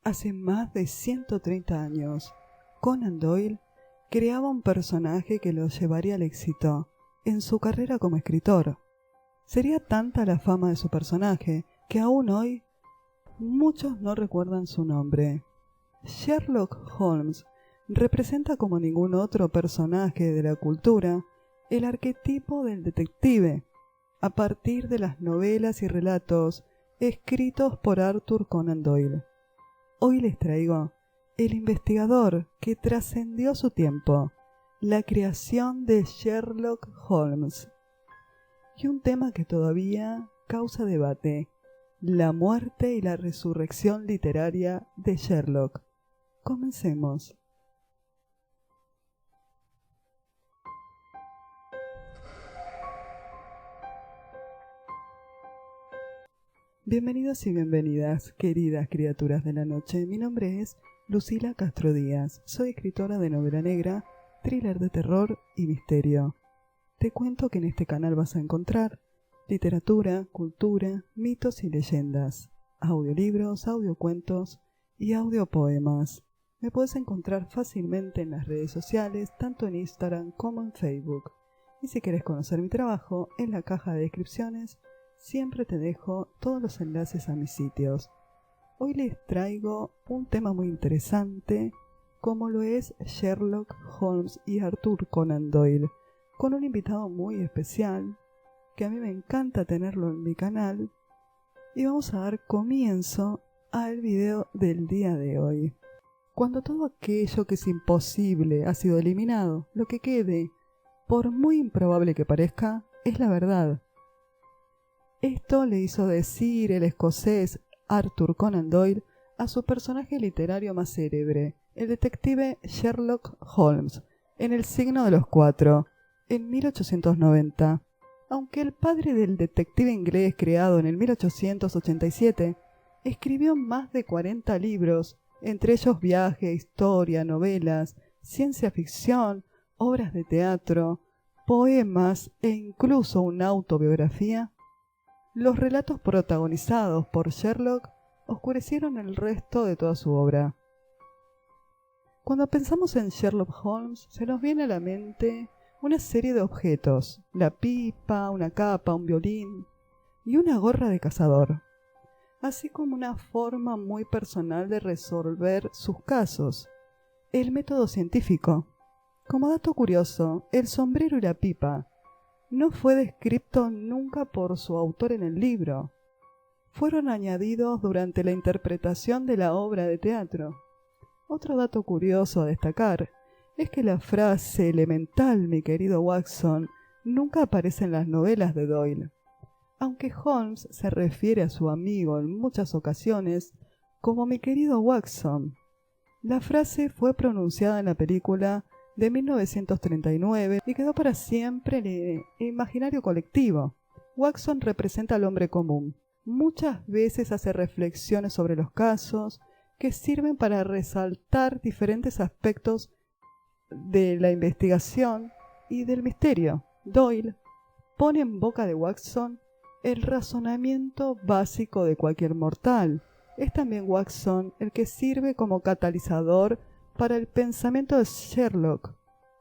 Hace más de 130 años, Conan Doyle creaba un personaje que lo llevaría al éxito en su carrera como escritor. Sería tanta la fama de su personaje que aún hoy muchos no recuerdan su nombre. Sherlock Holmes representa como ningún otro personaje de la cultura el arquetipo del detective, a partir de las novelas y relatos escritos por Arthur Conan Doyle. Hoy les traigo el investigador que trascendió su tiempo, la creación de Sherlock Holmes. Y un tema que todavía causa debate, la muerte y la resurrección literaria de Sherlock. Comencemos. Bienvenidos y bienvenidas, queridas criaturas de la noche. Mi nombre es Lucila Castro Díaz. Soy escritora de novela negra, thriller de terror y misterio. Te cuento que en este canal vas a encontrar literatura, cultura, mitos y leyendas, audiolibros, audiocuentos y audiopoemas. Me puedes encontrar fácilmente en las redes sociales, tanto en Instagram como en Facebook. Y si quieres conocer mi trabajo, en la caja de descripciones siempre te dejo todos los enlaces a mis sitios. Hoy les traigo un tema muy interesante, como lo es Sherlock Holmes y Arthur Conan Doyle, con un invitado muy especial, que a mí me encanta tenerlo en mi canal, y vamos a dar comienzo al video del día de hoy. Cuando todo aquello que es imposible ha sido eliminado, lo que quede, por muy improbable que parezca, es la verdad. Esto le hizo decir el escocés Arthur Conan Doyle a su personaje literario más célebre, el detective Sherlock Holmes, en El signo de los cuatro, en 1890. Aunque el padre del detective inglés creado en el 1887 escribió más de 40 libros, entre ellos viaje, historia, novelas, ciencia ficción, obras de teatro, poemas e incluso una autobiografía, los relatos protagonizados por Sherlock oscurecieron el resto de toda su obra. Cuando pensamos en Sherlock Holmes, se nos viene a la mente una serie de objetos: la pipa, una capa, un violín y una gorra de cazador, así como una forma muy personal de resolver sus casos, el método científico. Como dato curioso, el sombrero y la pipa no fue descrito nunca por su autor en el libro. Fueron añadidos durante la interpretación de la obra de teatro. Otro dato curioso a destacar es que la frase elemental, mi querido Watson, nunca aparece en las novelas de Doyle. Aunque Holmes se refiere a su amigo en muchas ocasiones como mi querido Watson, la frase fue pronunciada en la película de 1939 y quedó para siempre en el imaginario colectivo. Watson representa al hombre común. Muchas veces hace reflexiones sobre los casos que sirven para resaltar diferentes aspectos de la investigación y del misterio. Doyle pone en boca de Watson el razonamiento básico de cualquier mortal. Es también Watson el que sirve como catalizador para el pensamiento de Sherlock,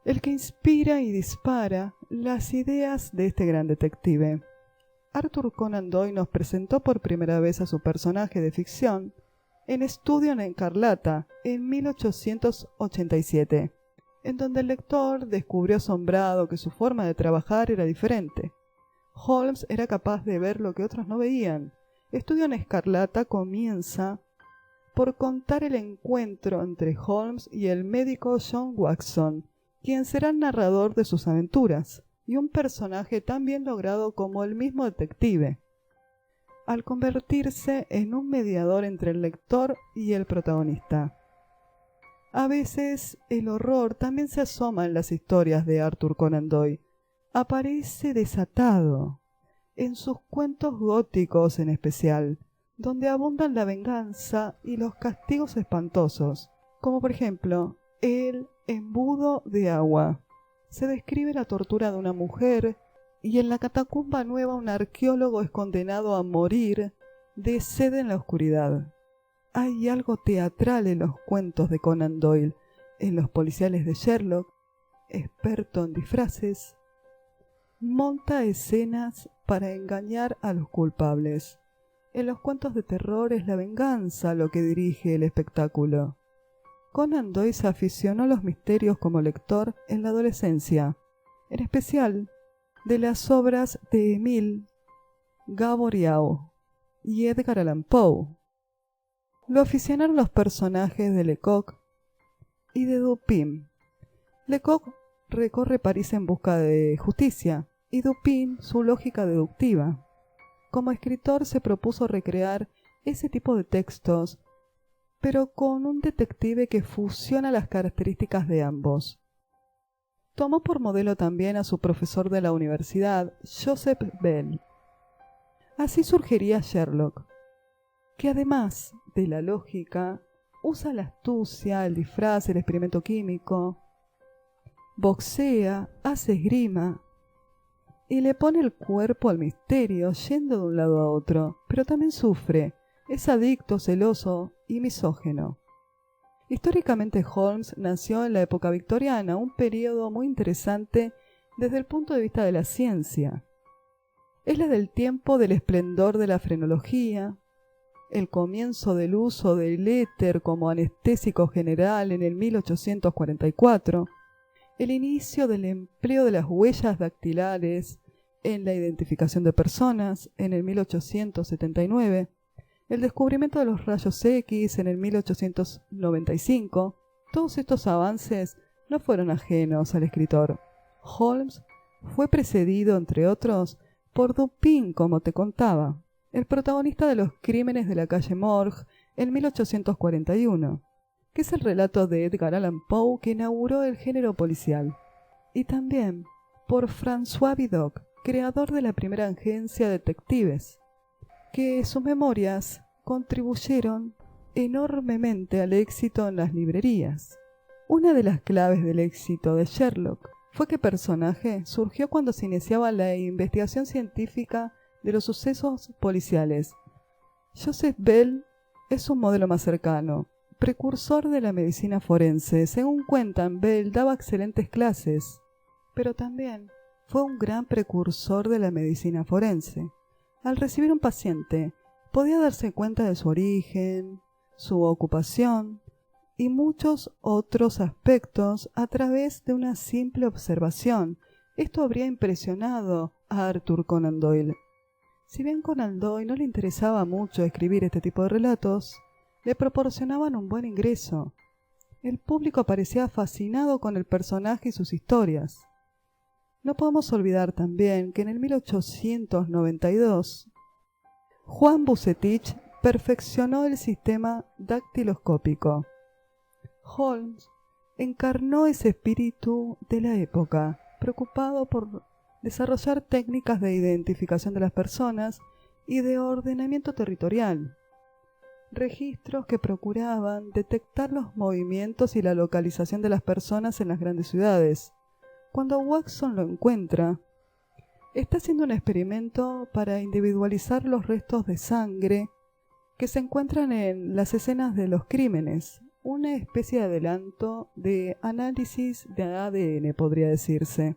el que inspira y dispara las ideas de este gran detective. Arthur Conan Doyle nos presentó por primera vez a su personaje de ficción en Estudio en Escarlata en 1887, en donde el lector descubrió asombrado que su forma de trabajar era diferente. Holmes era capaz de ver lo que otros no veían. Estudio en Escarlata comienza por contar el encuentro entre Holmes y el médico John Watson, quien será el narrador de sus aventuras, y un personaje tan bien logrado como el mismo detective, al convertirse en un mediador entre el lector y el protagonista. A veces el horror también se asoma en las historias de Arthur Conan Doyle. Aparece desatado en sus cuentos góticos en especial, donde abundan la venganza y los castigos espantosos, como por ejemplo El embudo de agua. Se describe la tortura de una mujer y en la catacumba nueva un arqueólogo es condenado a morir de sed en la oscuridad. Hay algo teatral en los cuentos de Conan Doyle, en los policiales de Sherlock, experto en disfraces, monta escenas para engañar a los culpables. En los cuentos de terror es la venganza lo que dirige el espectáculo. Conan Doyle se aficionó a los misterios como lector en la adolescencia, en especial de las obras de Emile Gaboriau y Edgar Allan Poe. Lo aficionaron los personajes de Lecoq y de Dupin. Lecoq recorre París en busca de justicia y Dupin su lógica deductiva. Como escritor se propuso recrear ese tipo de textos, pero con un detective que fusiona las características de ambos. Tomó por modelo también a su profesor de la universidad, Joseph Bell. Así surgiría Sherlock, que además de la lógica, usa la astucia, el disfraz, el experimento químico, boxea, hace esgrima y le pone el cuerpo al misterio yendo de un lado a otro, pero también sufre, es adicto, celoso y misógino. Históricamente Holmes nació en la época victoriana, un periodo muy interesante desde el punto de vista de la ciencia. Es la del tiempo del esplendor de la frenología, el comienzo del uso del éter como anestésico general en el 1844, el inicio del empleo de las huellas dactilares en la identificación de personas en el 1879, el descubrimiento de los rayos X en el 1895. Todos estos avances no fueron ajenos al escritor. Holmes fue precedido, entre otros, por Dupin, como te contaba, el protagonista de Los crímenes de la calle Morgue en 1841, que es el relato de Edgar Allan Poe que inauguró el género policial, y también por François Vidocq, creador de la primera agencia de detectives, que sus memorias contribuyeron enormemente al éxito en las librerías. Una de las claves del éxito de Sherlock fue que el personaje surgió cuando se iniciaba la investigación científica de los sucesos policiales. Joseph Bell es un modelo más cercano, precursor de la medicina forense. Según cuentan, Bell daba excelentes clases, pero también fue un gran precursor de la medicina forense. Al recibir un paciente, podía darse cuenta de su origen, su ocupación y muchos otros aspectos a través de una simple observación. Esto habría impresionado a Arthur Conan Doyle. Si bien Conan Doyle no le interesaba mucho escribir este tipo de relatos, le proporcionaban un buen ingreso. El público parecía fascinado con el personaje y sus historias. No podemos olvidar también que en el 1892, Juan Bucetich perfeccionó el sistema dactiloscópico. Holmes encarnó ese espíritu de la época, preocupado por desarrollar técnicas de identificación de las personas y de ordenamiento territorial, registros que procuraban detectar los movimientos y la localización de las personas en las grandes ciudades. Cuando Watson lo encuentra, está haciendo un experimento para individualizar los restos de sangre que se encuentran en las escenas de los crímenes, una especie de adelanto de análisis de ADN, podría decirse.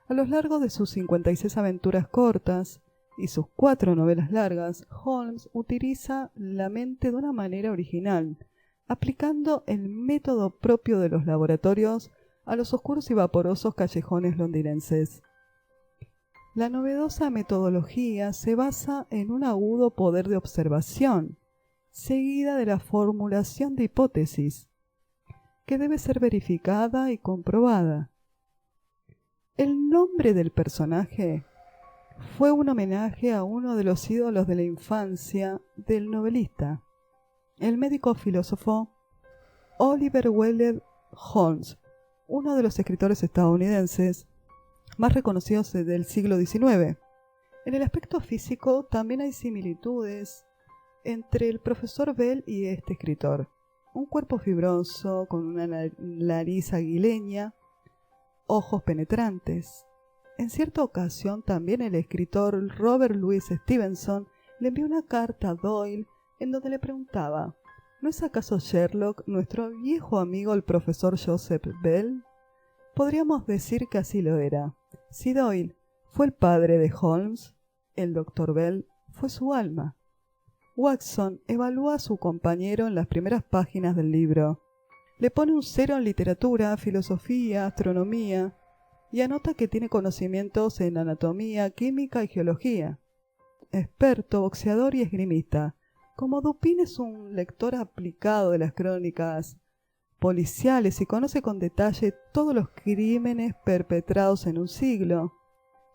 A lo largo de sus 56 aventuras cortas y sus 4 novelas largas, Holmes utiliza la mente de una manera original, aplicando el método propio de los laboratorios a los oscuros y vaporosos callejones londinenses. La novedosa metodología se basa en un agudo poder de observación, seguida de la formulación de hipótesis, que debe ser verificada y comprobada. El nombre del personaje fue un homenaje a uno de los ídolos de la infancia del novelista, el médico filósofo Oliver Wendell Holmes, uno de los escritores estadounidenses más reconocidos del siglo XIX. En el aspecto físico también hay similitudes entre el profesor Bell y este escritor. Un cuerpo fibroso, con una nariz aguileña, ojos penetrantes. En cierta ocasión también el escritor Robert Louis Stevenson le envió una carta a Doyle en donde le preguntaba: ¿No es acaso Sherlock nuestro viejo amigo el profesor Joseph Bell? Podríamos decir que así lo era. Si Doyle fue el padre de Holmes, el doctor Bell fue su alma. Watson evalúa a su compañero en las primeras páginas del libro. Le pone un 0 en literatura, filosofía, astronomía y anota que tiene conocimientos en anatomía, química y geología. Experto, boxeador y esgrimista. Como Dupin es un lector aplicado de las crónicas policiales y conoce con detalle todos los crímenes perpetrados en un siglo,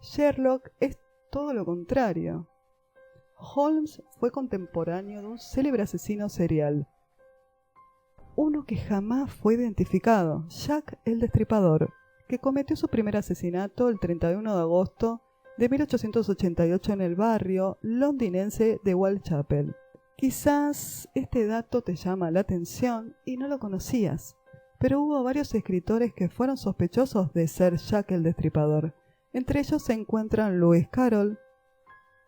Sherlock es todo lo contrario. Holmes fue contemporáneo de un célebre asesino serial, uno que jamás fue identificado, Jack el Destripador, que cometió su primer asesinato el 31 de agosto de 1888 en el barrio londinense de Whitechapel. Quizás este dato te llama la atención y no lo conocías, pero hubo varios escritores que fueron sospechosos de ser Jack el Destripador. Entre ellos se encuentran Lewis Carroll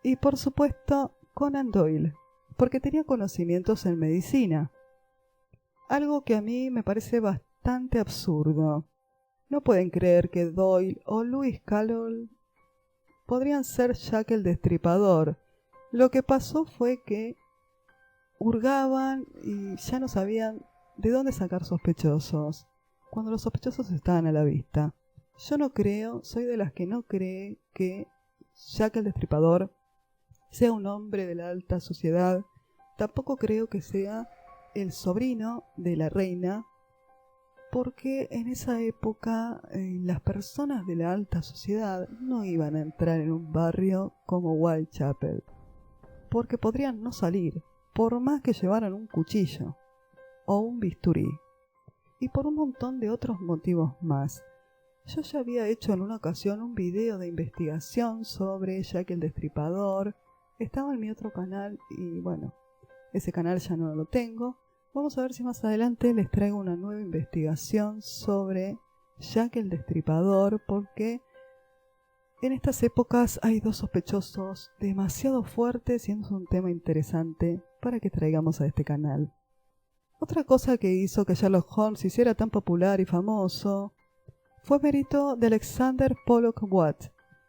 y, por supuesto, Conan Doyle, porque tenía conocimientos en medicina. Algo que a mí me parece bastante absurdo. No pueden creer que Doyle o Lewis Carroll podrían ser Jack el Destripador. Lo que pasó fue que hurgaban y ya no sabían de dónde sacar sospechosos, cuando los sospechosos estaban a la vista. Yo no creo, soy de las que no cree que Jack el Destripador sea un hombre de la alta sociedad. Tampoco creo que sea el sobrino de la reina, porque en esa época las personas de la alta sociedad no iban a entrar en un barrio como Whitechapel, porque podrían no salir, por más que llevaran un cuchillo o un bisturí, y por un montón de otros motivos más. Yo ya había hecho en una ocasión un video de investigación sobre Jack el Destripador, estaba en mi otro canal y bueno, ese canal ya no lo tengo. Vamos a ver si más adelante les traigo una nueva investigación sobre Jack el Destripador, porque en estas épocas hay dos sospechosos demasiado fuertes y es un tema interesante para que traigamos a este canal. Otra cosa que hizo que Sherlock Holmes se hiciera tan popular y famoso fue mérito de Alexander Pollock Watt,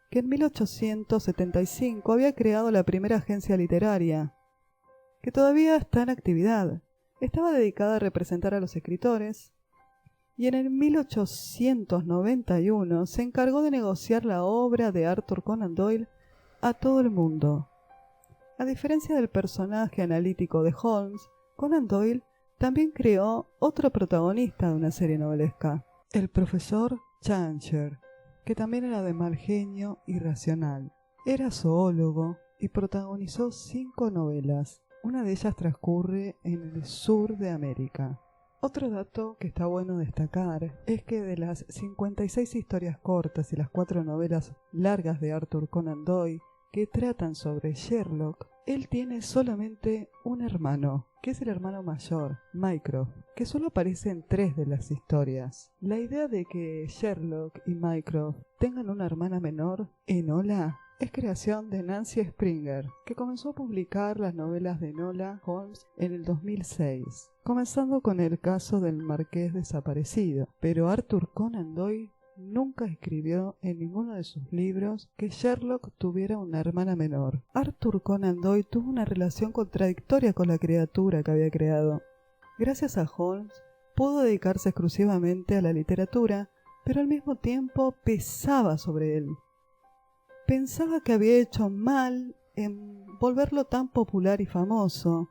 que en 1875 había creado la primera agencia literaria, que todavía está en actividad. Estaba dedicada a representar a los escritores, y en el 1891 se encargó de negociar la obra de Arthur Conan Doyle a todo el mundo. A diferencia del personaje analítico de Holmes, Conan Doyle también creó otro protagonista de una serie novelesca, el profesor Chancellor, que también era de mal genio y racional. Era zoólogo y protagonizó 5 novelas. Una de ellas transcurre en el sur de América. Otro dato que está bueno destacar es que de las 56 historias cortas y las 4 novelas largas de Arthur Conan Doyle que tratan sobre Sherlock, él tiene solamente un hermano, que es el hermano mayor, Mycroft, que solo aparece en 3 de las historias. La idea de que Sherlock y Mycroft tengan una hermana menor, Enola, es creación de Nancy Springer, que comenzó a publicar las novelas de Enola Holmes en el 2006, comenzando con el caso del marqués desaparecido. Pero Arthur Conan Doyle nunca escribió en ninguno de sus libros que Sherlock tuviera una hermana menor. Arthur Conan Doyle tuvo una relación contradictoria con la criatura que había creado. Gracias a Holmes, pudo dedicarse exclusivamente a la literatura, pero al mismo tiempo pesaba sobre él. Pensaba que había hecho mal en volverlo tan popular y famoso,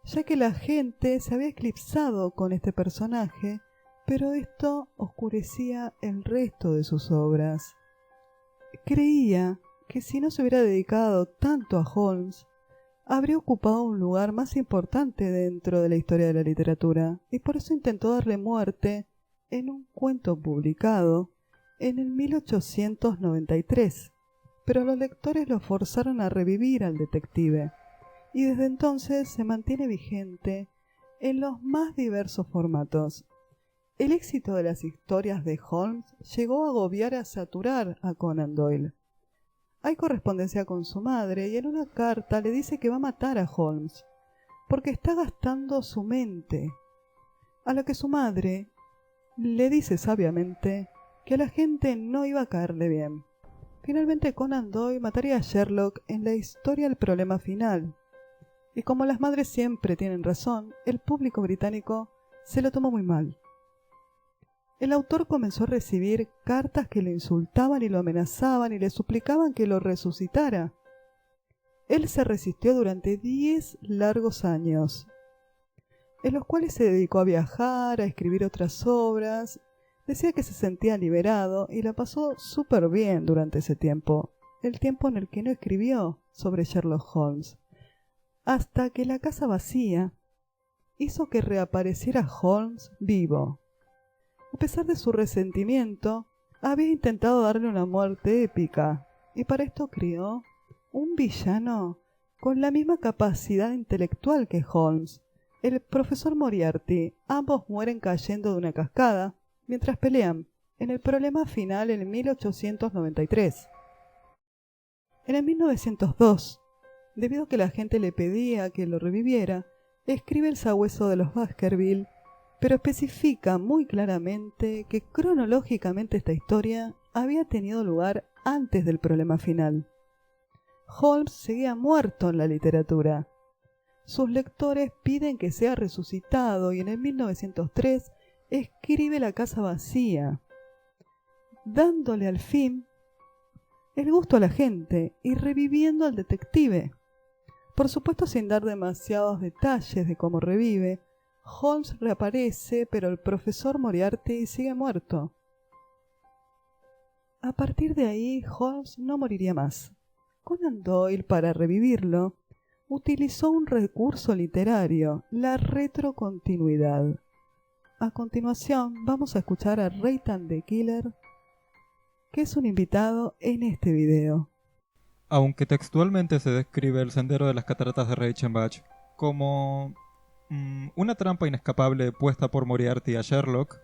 ya que la gente se había eclipsado con este personaje, pero esto oscurecía el resto de sus obras. Creía que si no se hubiera dedicado tanto a Holmes, habría ocupado un lugar más importante dentro de la historia de la literatura, y por eso intentó darle muerte en un cuento publicado en el 1893. Pero los lectores lo forzaron a revivir al detective, y desde entonces se mantiene vigente en los más diversos formatos. El éxito de las historias de Holmes llegó a agobiar y a saturar a Conan Doyle. Hay correspondencia con su madre y en una carta le dice que va a matar a Holmes, porque está gastando su mente. A lo que su madre le dice sabiamente que a la gente no iba a caerle bien. Finalmente Conan Doyle mataría a Sherlock en la historia El problema final. Y como las madres siempre tienen razón, el público británico se lo tomó muy mal. El autor comenzó a recibir cartas que lo insultaban y lo amenazaban y le suplicaban que lo resucitara. Él se resistió durante 10 largos años, en los cuales se dedicó a viajar, a escribir otras obras. Decía que se sentía liberado y la pasó súper bien durante ese tiempo, el tiempo en el que no escribió sobre Sherlock Holmes, hasta que la casa vacía hizo que reapareciera Holmes vivo. A pesar de su resentimiento, había intentado darle una muerte épica, y para esto creó un villano con la misma capacidad intelectual que Holmes, el profesor Moriarty. Ambos mueren cayendo de una cascada mientras pelean en el problema final en 1893. En el 1902, debido a que la gente le pedía que lo reviviera, escribe El sabueso de los Baskerville, pero especifica muy claramente que cronológicamente esta historia había tenido lugar antes del problema final. Holmes seguía muerto en la literatura. Sus lectores piden que sea resucitado y en el 1903 escribe La casa vacía, dándole al fin el gusto a la gente y reviviendo al detective. Por supuesto, sin dar demasiados detalles de cómo revive, Holmes reaparece, pero el profesor Moriarty sigue muerto. A partir de ahí, Holmes no moriría más. Conan Doyle, para revivirlo, utilizó un recurso literario, la retrocontinuidad. A continuación, vamos a escuchar a Reitan the Killer, que es un invitado en este video. Aunque textualmente se describe el sendero de las cataratas de Reichenbach como una trampa inescapable puesta por Moriarty a Sherlock,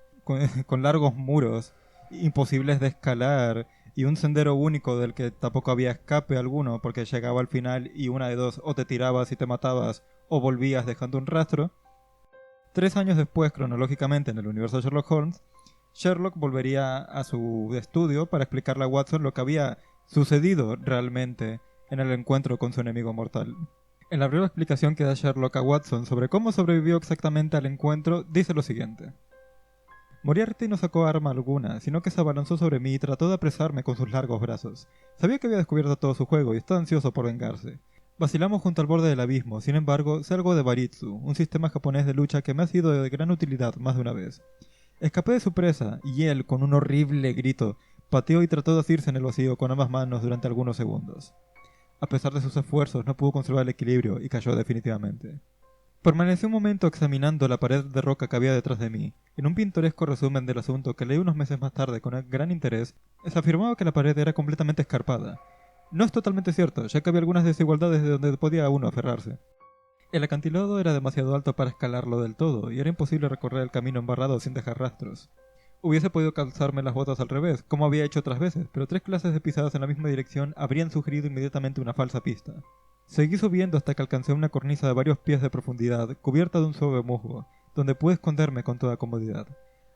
con largos muros imposibles de escalar y un sendero único del que tampoco había escape alguno porque llegaba al final y una de dos, o te tirabas y te matabas o volvías dejando un rastro. 3 años después, cronológicamente en el universo de Sherlock Holmes, Sherlock volvería a su estudio para explicarle a Watson lo que había sucedido realmente en el encuentro con su enemigo mortal. En la breve explicación que da Sherlock a Watson sobre cómo sobrevivió exactamente al encuentro, dice lo siguiente. Moriarty no sacó arma alguna, sino que se abalanzó sobre mí y trató de apresarme con sus largos brazos. Sabía que había descubierto todo su juego y estaba ansioso por vengarse. Vacilamos junto al borde del abismo, sin embargo, sé algo de Baritsu, un sistema japonés de lucha que me ha sido de gran utilidad más de una vez. Escapé de su presa, y él, con un horrible grito, pateó y trató de asirse en el vacío con ambas manos durante algunos segundos. A pesar de sus esfuerzos, no pudo conservar el equilibrio y cayó definitivamente. Permanecí un momento examinando la pared de roca que había detrás de mí. En un pintoresco resumen del asunto que leí unos meses más tarde con gran interés, se afirmaba que la pared era completamente escarpada. No es totalmente cierto, ya que había algunas desigualdades de donde podía uno aferrarse. El acantilado era demasiado alto para escalarlo del todo, y era imposible recorrer el camino embarrado sin dejar rastros. Hubiese podido calzarme las botas al revés, como había hecho otras veces, pero 3 clases de pisadas en la misma dirección habrían sugerido inmediatamente una falsa pista. Seguí subiendo hasta que alcancé una cornisa de varios pies de profundidad, cubierta de un suave musgo, donde pude esconderme con toda comodidad.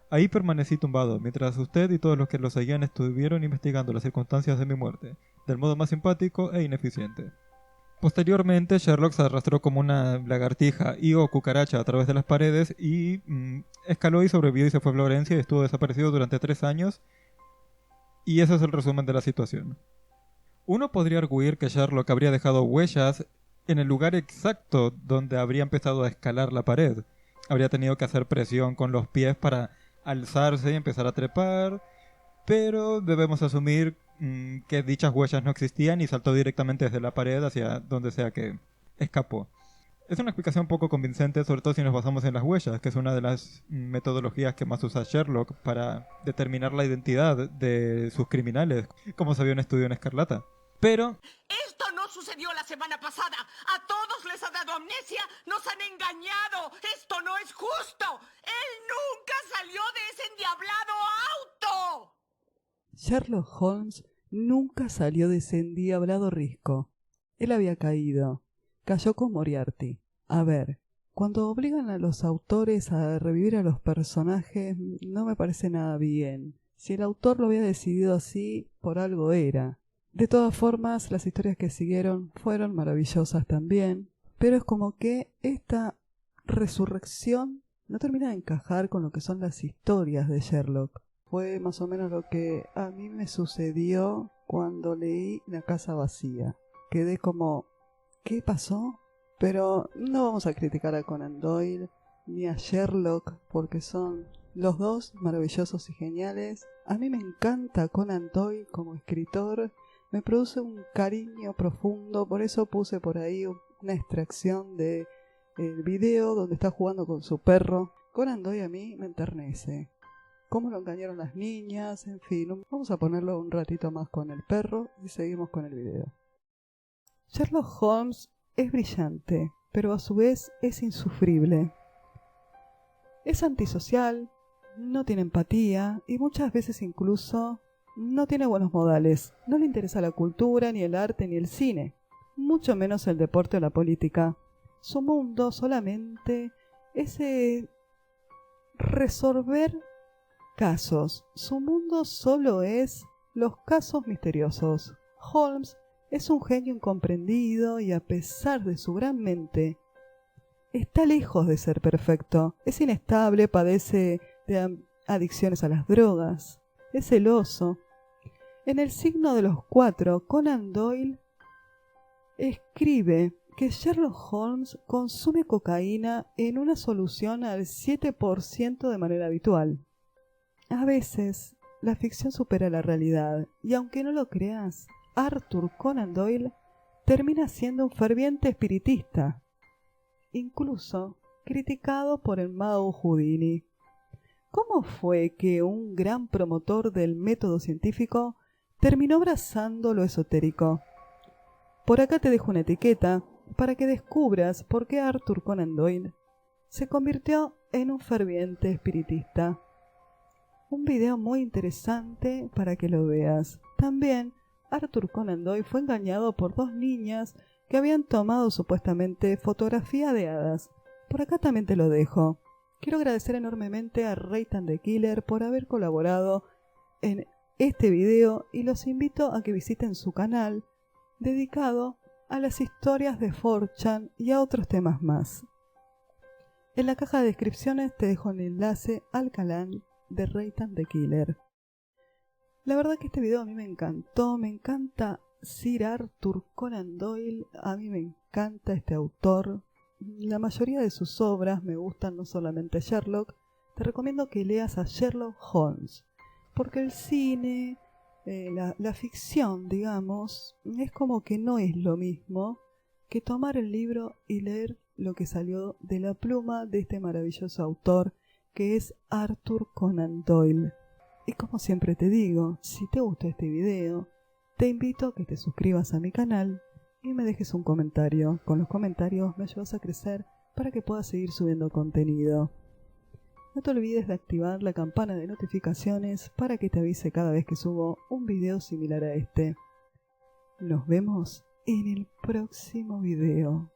Ahí permanecí tumbado, mientras usted y todos los que lo seguían estuvieron investigando las circunstancias de mi muerte, del modo más simpático e ineficiente. Posteriormente, Sherlock se arrastró como una lagartija y o cucaracha a través de las paredes y escaló y sobrevivió y se fue a Florencia y estuvo desaparecido durante 3 años. Y ese es el resumen de la situación. Uno podría arguir que Sherlock habría dejado huellas en el lugar exacto donde habría empezado a escalar la pared. Habría tenido que hacer presión con los pies para alzarse y empezar a trepar, pero debemos asumir que dichas huellas no existían y saltó directamente desde la pared hacia donde sea que escapó. Es una explicación poco convincente, sobre todo si nos basamos en las huellas, que es una de las metodologías que más usa Sherlock para determinar la identidad de sus criminales, como se vio en Estudio en Escarlata. Pero ¡Esto no sucedió la semana pasada! ¡A todos les ha dado amnesia! ¡Nos han engañado! ¡Esto no es justo! ¡Él nunca salió de ese endiablado auto! Sherlock Holmes nunca salió de ese endiablado risco. Él había caído. Cayó con Moriarty. A ver, cuando obligan a los autores a revivir a los personajes, no me parece nada bien. Si el autor lo había decidido así, por algo era. De todas formas, las historias que siguieron fueron maravillosas también, pero es como que esta resurrección no termina de encajar con lo que son las historias de Sherlock. Fue más o menos lo que a mí me sucedió cuando leí La casa vacía. Quedé como, ¿qué pasó? Pero no vamos a criticar a Conan Doyle ni a Sherlock porque son los dos maravillosos y geniales. A mí me encanta Conan Doyle como escritor, me produce un cariño profundo, por eso puse por ahí una extracción de el video donde está jugando con su perro. Conan Doyle a mí me enternece. Cómo lo engañaron las niñas, en fin. Vamos a ponerlo un ratito más con el perro y seguimos con el video. Sherlock Holmes es brillante, pero a su vez es insufrible. Es antisocial, no tiene empatía y muchas veces incluso no tiene buenos modales. No le interesa la cultura, ni el arte, ni el cine, mucho menos el deporte o la política. Su mundo solamente es resolver casos. Su mundo solo es los casos misteriosos. Holmes es un genio incomprendido y a pesar de su gran mente, está lejos de ser perfecto. Es inestable, padece de adicciones a las drogas, es celoso. En El signo de los cuatro, Conan Doyle escribe que Sherlock Holmes consume cocaína en una solución al 7% de manera habitual. A veces, la ficción supera la realidad, y aunque no lo creas, Arthur Conan Doyle termina siendo un ferviente espiritista, incluso criticado por el mago Houdini. ¿Cómo fue que un gran promotor del método científico terminó abrazando lo esotérico? Por acá te dejo una etiqueta para que descubras por qué Arthur Conan Doyle se convirtió en un ferviente espiritista. Un video muy interesante para que lo veas. También Arthur Conan Doyle fue engañado por dos niñas que habían tomado supuestamente fotografía de hadas. Por acá también te lo dejo. Quiero agradecer enormemente a Reitan the Killer por haber colaborado en este video y los invito a que visiten su canal dedicado a las historias de 4chan y a otros temas más. En la caja de descripciones te dejo el enlace al canal de Reitan the Killer. La verdad que este video a mí me encantó, me encanta Sir Arthur Conan Doyle, a mí me encanta este autor. La mayoría de sus obras me gustan, no solamente Sherlock. Te recomiendo que leas a Sherlock Holmes, porque el cine, la ficción, digamos, es como que no es lo mismo que tomar el libro y leer lo que salió de la pluma de este maravilloso autor que es Arthur Conan Doyle. Y como siempre te digo, si te gustó este video, te invito a que te suscribas a mi canal y me dejes un comentario. Con los comentarios me ayudas a crecer para que pueda seguir subiendo contenido. No te olvides de activar la campana de notificaciones para que te avise cada vez que subo un video similar a este. Nos vemos en el próximo video.